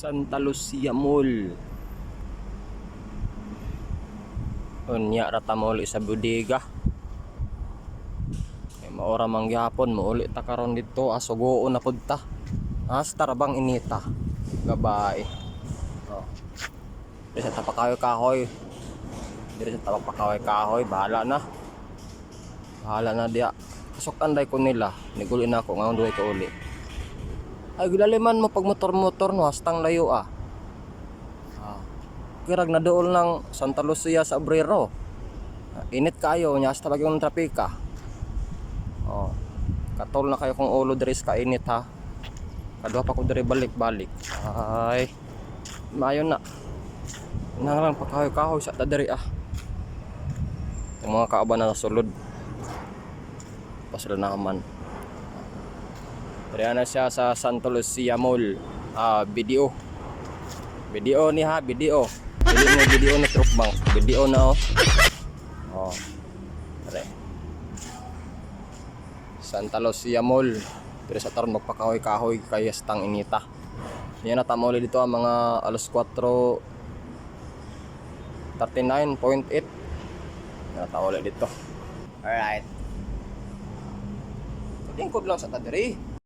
Santa Lucia Mall. Unya rata mall isa bodega. Ay maora mangyapon mo ulit ta karon dito asugoon na pud ta. Hasta rabang inita. Gabay. Oh. Diri sa tapakahoy-kahoy. Diri sa tapakahoy-kahoy, bahala na. Bahala na dia. Pasok anday ko nila. Niguli na ako ngayon duhay ka uli. Ay gidaliman mo pag motor-motor no hastang layo ah. Kirag na dool ng Santa Lucia sa Obrero. Init kayo nya hasta bagyong trapika. Oh. Katol na kayo kung ulo diri sa init ha. Kadua pa ko diri balik-balik. Ay. Mayo na. Nang lang pakahoy-kahoy sa ta diri ah. Yung mga kaaba na sulod. Pasala na man. Diri na siya sa Santa Lucia Mall. Video. Video ni ha, video. Dili mo video na truck bank. Video na oh. Oh. Dere. Santa Lucia Mall. Pero sa taron magpakahoy-kahoy kay stang inita. Yan na tamo dito ang mga alas 4:39.8. Yan tamo dito. Alright. Tingkod lang sa tadiri.